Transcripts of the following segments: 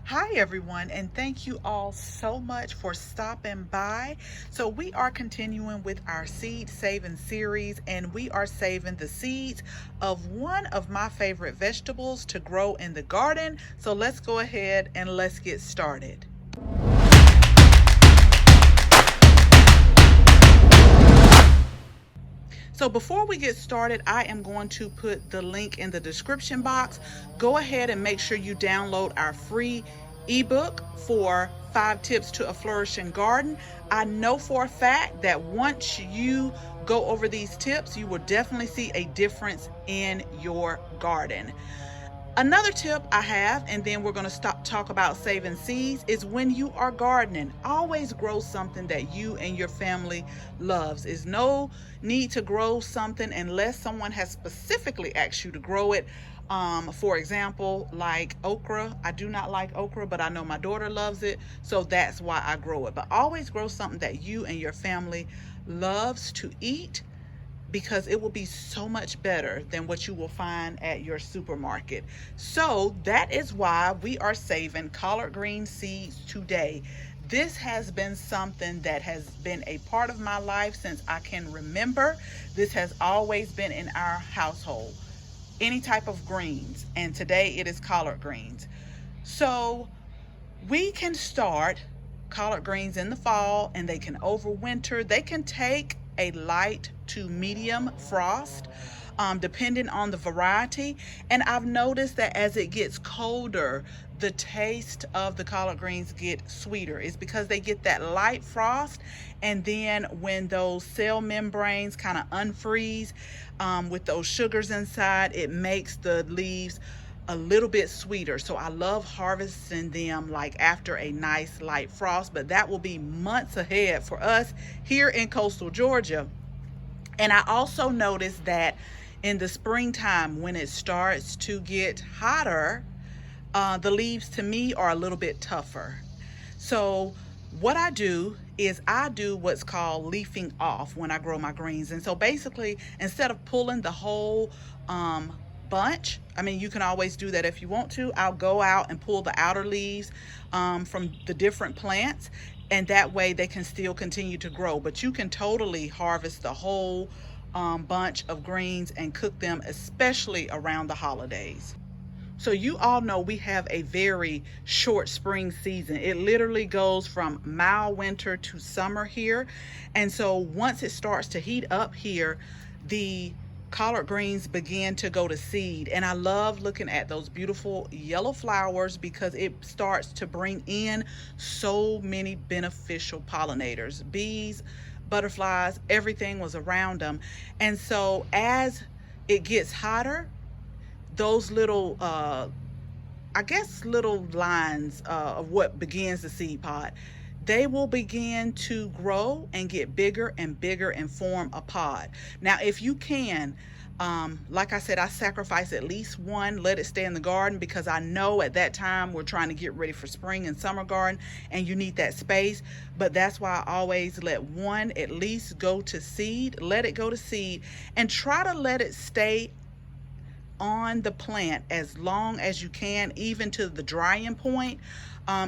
Hi everyone, and thank you all so much for stopping by. So we are continuing with our seed saving series, and we are saving the seeds of one of my favorite vegetables to grow in the garden. So let's go ahead and let's get started. So before we get started, I am going to put the link in the description box. Go ahead and make sure you download our free ebook for 5 tips to a flourishing garden. I know for a fact that once you go over these tips, you will definitely see a difference in your garden. Another tip I have, and then we're going to talk about saving seeds, is when you are gardening, always grow something that you and your family loves. There's no need to grow something unless someone has specifically asked you to grow it. For example, like okra. I do not like okra, but I know my daughter loves it, so that's why I grow it. But always grow something that you and your family loves to eat, because it will be so much better than what you will find at your supermarket. So that is why we are saving collard green seeds today. This has been something that has been a part of my life since I can remember. This has always been in our household, any type of greens, and today it is collard greens. So we can start collard greens in the fall, and they can overwinter. They can take a light to medium frost, depending on the variety. And I've noticed that as it gets colder, the taste of the collard greens get sweeter. It's because they get that light frost, and then when those cell membranes kind of unfreeze with those sugars inside, it makes the leaves a little bit sweeter. So I love harvesting them like after a nice light frost, but that will be months ahead for us here in coastal Georgia. And I also noticed that in the springtime, when it starts to get hotter, the leaves to me are a little bit tougher. So what I do is I do what's called leafing off when I grow my greens. And so basically, instead of pulling the whole bunch, I mean, you can always do that if you want to. I'll go out and pull the outer leaves from the different plants, and that way they can still continue to grow. But you can totally harvest the whole bunch of greens and cook them, especially around the holidays. So you all know we have a very short spring season. It literally goes from mild winter to summer here. And so once it starts to heat up here, the collard greens begin to go to seed. And I love looking at those beautiful yellow flowers because it starts to bring in so many beneficial pollinators. Bees, butterflies, everything was around them. And so as it gets hotter, those little little lines of what begins the seed pod, they will begin to grow and get bigger and bigger and form a pod. Now if you can, like I said, I sacrifice at least one, let it stay in the garden, because I know at that time we're trying to get ready for spring and summer garden and you need that space. But that's why I always let one at least go to seed, let it go to seed, and try to let it stay on the plant as long as you can, even to the drying point.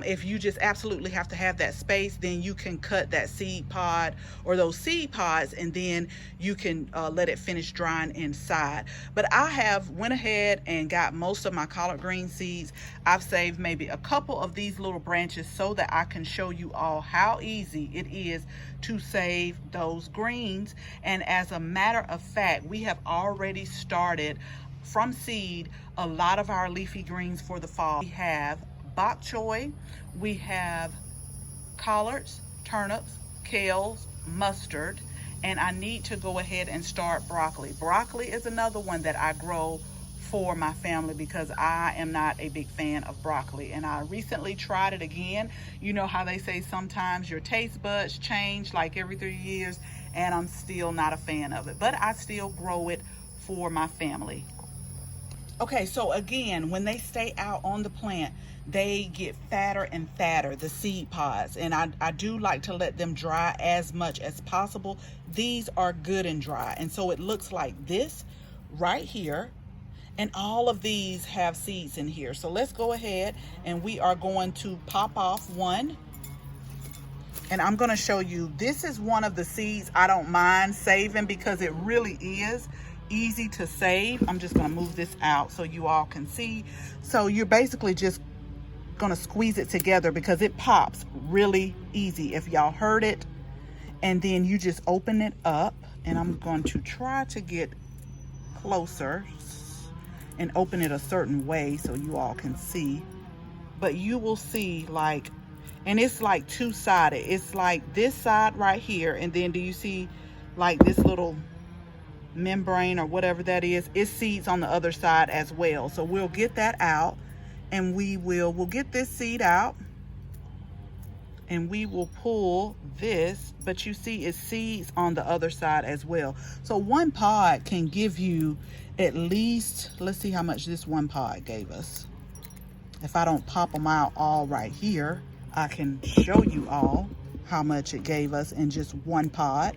If you just absolutely have to have that space, then you can cut that seed pod or those seed pods, and then you can let it finish drying inside. But I have went ahead and got most of my collard green seeds. I've saved maybe a couple of these little branches so that I can show you all how easy it is to save those greens. And as a matter of fact, we have already started from seed a lot of our leafy greens for the fall. We have bok choy, we have collards, turnips, kales, mustard, and I need to go ahead and start broccoli. Broccoli is another one that I grow for my family because I am not a big fan of broccoli, and I recently tried it again. You know how they say sometimes your taste buds change like every 3 years, and I'm still not a fan of it, but I still grow it for my family. Okay, so again, when they stay out on the plant, they get fatter and fatter, the seed pods. And I do like to let them dry as much as possible. These are good and dry. And so it looks like this right here. And all of these have seeds in here. So let's go ahead and we are going to pop off one. And I'm gonna show you, this is one of the seeds I don't mind saving because it really is easy to save. I'm just gonna move this out so you all can see. So you're basically just gonna squeeze it together because it pops really easy if y'all heard it. And then you just open it up, and I'm going to try to get closer and open it a certain way so you all can see. But you will see, like, and it's like two-sided. It's like this side right here, and then do you see like this little membrane or whatever that is? It's seeds on the other side as well. So we'll get that out, and we'll get this seed out, and we will pull this, but you see it's seeds on the other side as well. So one pod can give you at least, let's see how much this one pod gave us. If I don't pop them out all right here, I can show you all how much it gave us in just one pod.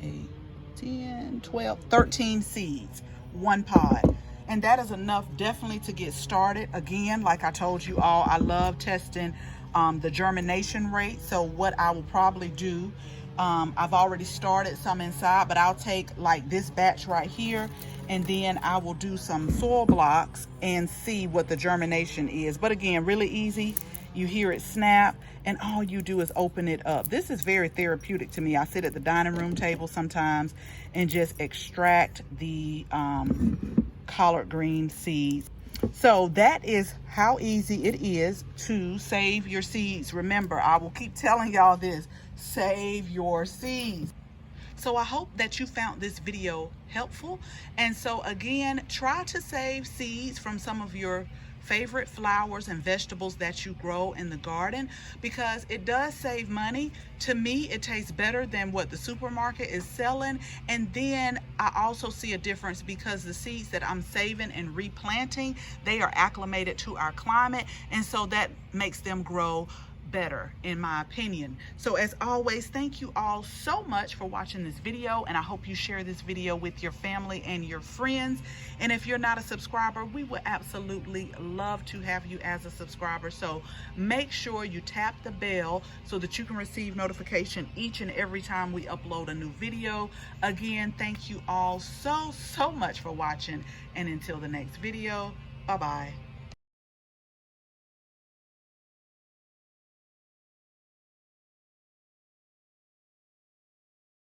8, 10, 12, 13 seeds, one pod. And that is enough definitely to get started. Again, like I told you all, I love testing the germination rate. So what I will probably do, I've already started some inside, but I'll take like this batch right here, and then I will do some soil blocks and see what the germination is. But again, really easy. You hear it snap, and all you do is open it up. This is very therapeutic to me. I sit at the dining room table sometimes and just extract the collard green seeds. So that is how easy it is to save your seeds. Remember, I will keep telling y'all this, save your seeds. So I hope that you found this video helpful. And so again, try to save seeds from some of your favorite flowers and vegetables that you grow in the garden, because it does save money. To me, it tastes better than what the supermarket is selling. And then I also see a difference because the seeds that I'm saving and replanting, they are acclimated to our climate, and so that makes them grow better, in my opinion. So as always, thank you all so much for watching this video, and I hope you share this video with your family and your friends. And if you're not a subscriber, we would absolutely love to have you as a subscriber. So make sure you tap the bell so that you can receive notification each and every time we upload a new video. Again, thank you all so much for watching, and until the next video, bye bye.